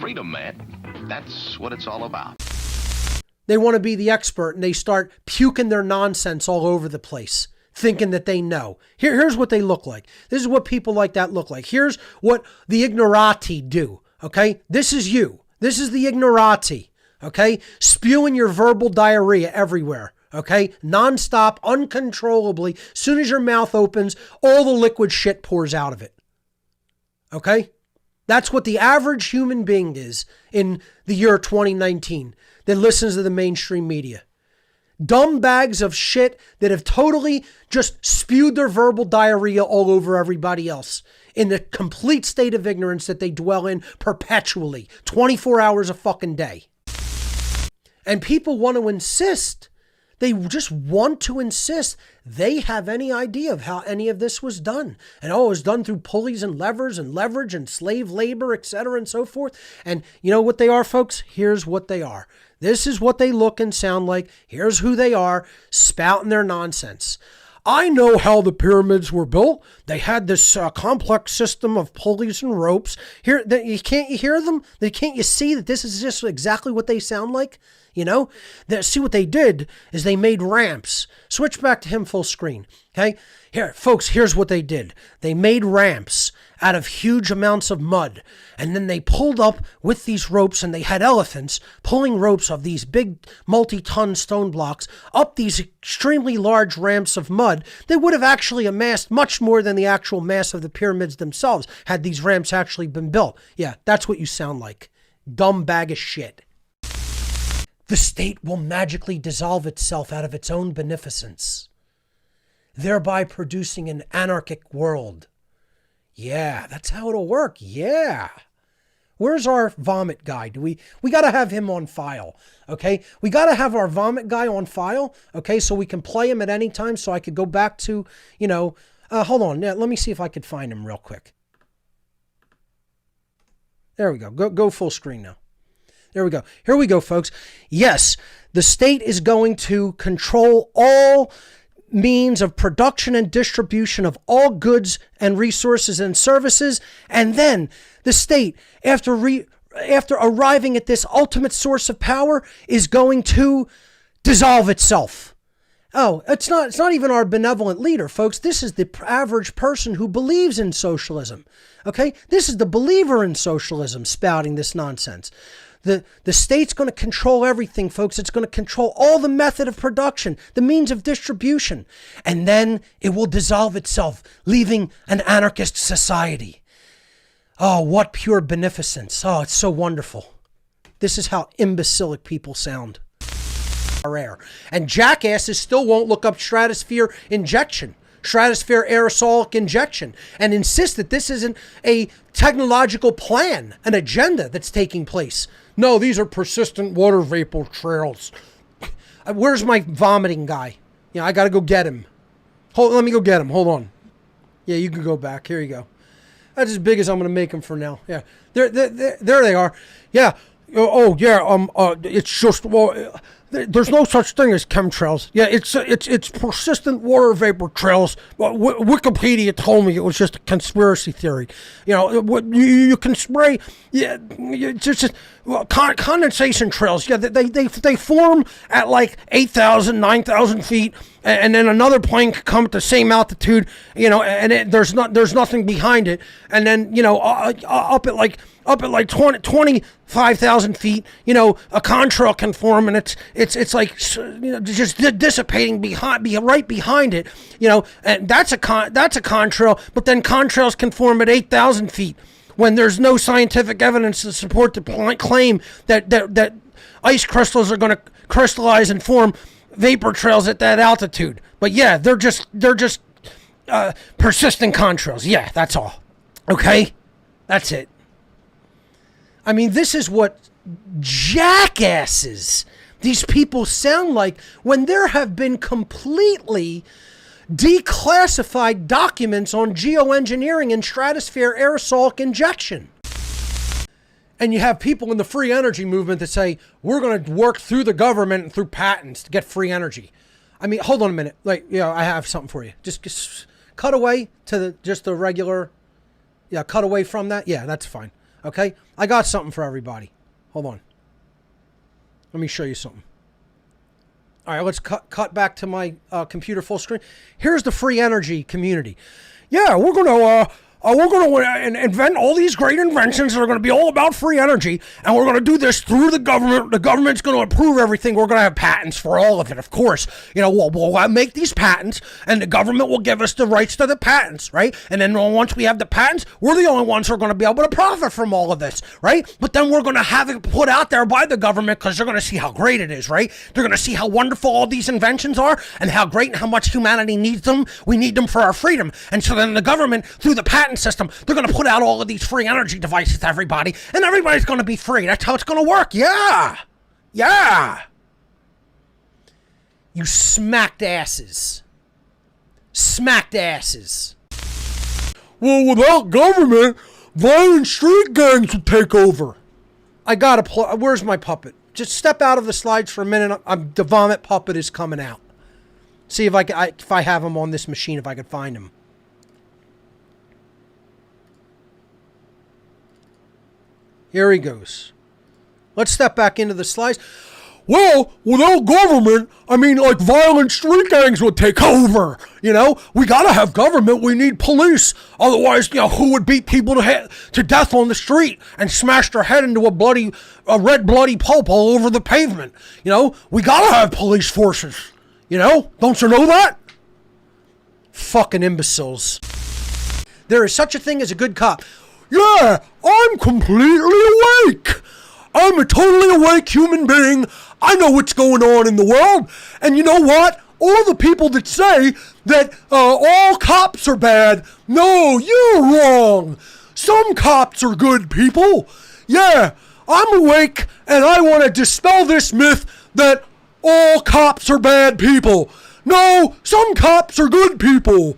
freedom, man. That's what it's all about. They want to be the expert and they start puking their nonsense all over the place, thinking that they know. Here's what they look like. This is what people like that look like. Here's what the ignorati do, okay? This is you. This is the ignorati, okay? Spewing your verbal diarrhea everywhere, okay? Nonstop, uncontrollably. As soon as your mouth opens, all the liquid shit pours out of it, okay? That's what the average human being is in the year 2019 that listens to the mainstream media. Dumb bags of shit that have totally just spewed their verbal diarrhea all over everybody else in the complete state of ignorance that they dwell in perpetually, 24 hours a fucking day. And people want to insist. They just want to insist they have any idea of how any of this was done. And it was done through pulleys and levers and leverage and slave labor, etc. and so forth. And you know what they are, folks? Here's what they are. This is what they look and sound like. Here's who they are, spouting their nonsense. I know how the pyramids were built. They had this complex system of pulleys and ropes. Here, can't you hear them? Can't you see that this is just exactly what they sound like? You know, see what they did is they made ramps. Switch back to him full screen. Okay, here, folks, here's what they did. They made ramps out of huge amounts of mud. And then they pulled up with these ropes, and they had elephants pulling ropes of these big multi-ton stone blocks up these extremely large ramps of mud. They would have actually amassed much more than the actual mass of the pyramids themselves had these ramps actually been built. Yeah, that's what you sound like. Dumb bag of shit. The state will magically dissolve itself out of its own beneficence, thereby producing an anarchic world. Yeah, that's how it'll work. Yeah. Where's our vomit guy? We got to have him on file, okay? We got to have our vomit guy on file, okay, so we can play him at any time so I could go back to, hold on. Yeah, let me see if I could find him real quick. There we go. Go full screen now. There we go. Here we go, folks. Yes, the state is going to control all means of production and distribution of all goods and resources and services. And then the state, after arriving at this ultimate source of power, is going to dissolve itself. Oh, it's not even our benevolent leader, folks. This is the average person who believes in socialism. Okay? This is the believer in socialism spouting this nonsense. The state's going to control everything, folks. It's going to control all the method of production, the means of distribution. And then it will dissolve itself, leaving an anarchist society. Oh, what pure beneficence. Oh, it's so wonderful. This is how imbecilic people sound. And jackasses still won't look up stratosphere aerosolic injection, and insist that this isn't a technological plan, an agenda that's taking place. No, these are persistent water vapor trails. Where's my vomiting guy? Yeah, I got to go get him. Let me go get him. Hold on. Yeah, you can go back. Here you go. That's as big as I'm going to make him for now. Yeah, there they are. Yeah. Oh, yeah. It's just, well, there's no such thing as chemtrails. Yeah, it's persistent water vapor trails. Well, Wikipedia told me it was just a conspiracy theory. You can spray. Yeah, it's just condensation trails. Yeah, they form at like 8,000, 9,000 feet, and then another plane could come at the same altitude. And there's nothing behind it, and then up at like 25,000 feet, a contrail can form, and it's like, just dissipating right behind it, and that's a contrail, but then contrails can form at 8,000 feet when there's no scientific evidence to support the claim that ice crystals are going to crystallize and form vapor trails at that altitude. But yeah, they're just persistent contrails. Yeah, that's all. Okay, that's it. I mean, this is what jackasses these people sound like when there have been completely declassified documents on geoengineering and stratosphere aerosolic injection. And you have people in the free energy movement that say, we're going to work through the government and through patents to get free energy. I mean, hold on a minute. I have something for you. Just cut away to just the regular. Yeah, cut away from that. Yeah, that's fine. Okay? I got something for everybody. Hold on. Let me show you something. All right, let's cut back to my computer full screen. Here's the free energy community. Yeah, we're going to invent all these great inventions that are going to be all about free energy, and we're going to do this through the government. The government's going to approve everything. We're going to have patents for all of it, of course. You know, we'll make these patents, and the government will give us the rights to the patents, right? And then once we have the patents, we're the only ones who are going to be able to profit from all of this, right? But then we're going to have it put out there by the government because they're going to see how great it is, right? They're going to see how wonderful all these inventions are and how great and how much humanity needs them. We need them for our freedom. And so then the government, through the patent system, they're going to put out all of these free energy devices to everybody, and everybody's going to be free. That's how it's going to work. Yeah. Yeah. You smacked asses. Smacked asses. Well, without government, violent street gangs would take over. I got to where's my puppet? Just step out of the slides for a minute. The vomit puppet is coming out. See if I have him on this machine, if I could find him. Here he goes. Let's step back into the slides. Well, without government, I mean, like, violent street gangs would take over. You know, we gotta have government. We need police. Otherwise, you know, who would beat people to death on the street and smash their head into a red bloody pulp all over the pavement? You know, we gotta have police forces. You know, don't you know that? Fucking imbeciles. There is such a thing as a good cop. Yeah, I'm completely awake. I'm a totally awake human being. I know what's going on in the world. And you know what? All the people that say that all cops are bad, no, you're wrong. Some cops are good people. Yeah, I'm awake, and I want to dispel this myth that all cops are bad people. No, some cops are good people.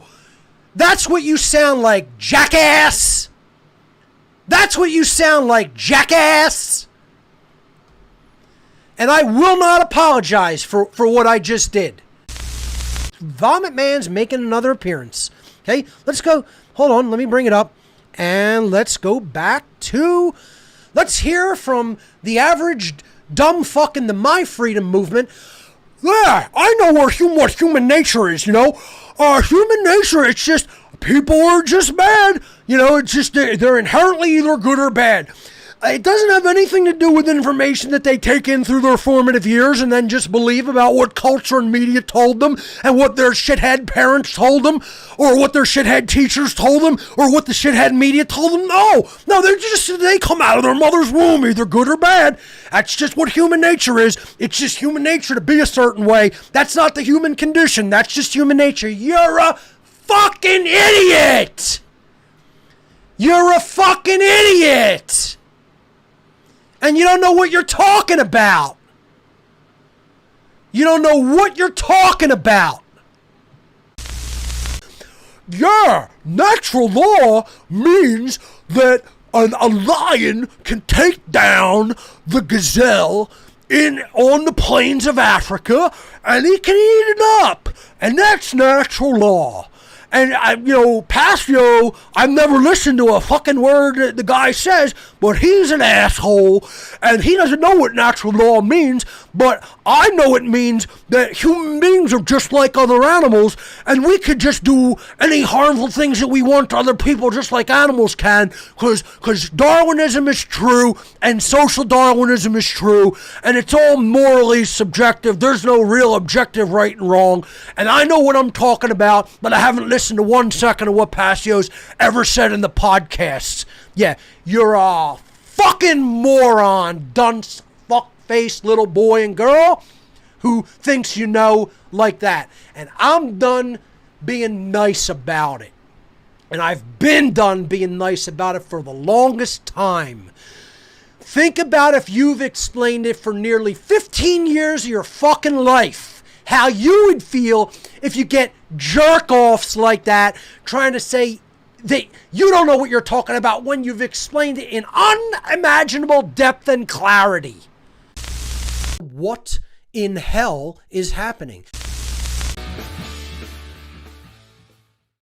That's what you sound like, jackass. That's what you sound like, jackass. And I will not apologize for what I just did. Vomit Man's making another appearance. Okay, let's go. Hold on, let me bring it up. And let's go back to... Let's hear from the average dumb fuck in the My Freedom movement. Yeah, I know what human nature is, you know. Human nature, it's just... People are just bad. You know, it's just they're inherently either good or bad. It doesn't have anything to do with information that they take in through their formative years and then just believe about what culture and media told them and what their shithead parents told them or what their shithead teachers told them or what the shithead media told them. No, they come out of their mother's womb, either good or bad. That's just what human nature is. It's just human nature to be a certain way. That's not the human condition. That's just human nature. You're a fucking idiot! You're a fucking idiot! And you don't know what you're talking about. You don't know what you're talking about. Yeah, natural law means that a lion can take down the gazelle on the plains of Africa, and he can eat it up. And that's natural law. And, Pasio, I've never listened to a fucking word that the guy says, but he's an asshole, and he doesn't know what natural law means, but I know it means that human beings are just like other animals, and we could just do any harmful things that we want to other people just like animals can, because Darwinism is true, and social Darwinism is true, and it's all morally subjective. There's no real objective right and wrong, and I know what I'm talking about, but I haven't listened to 1 second of what Pasio's ever said in the podcasts. Yeah, you're a fucking moron, dunce, fuck-faced little boy and girl who thinks you know like that. And I'm done being nice about it. And I've been done being nice about it for the longest time. Think about if you've explained it for nearly 15 years of your fucking life. How you would feel if you get jerk-offs like that trying to say that you don't know what you're talking about when you've explained it in unimaginable depth and clarity. What in hell is happening?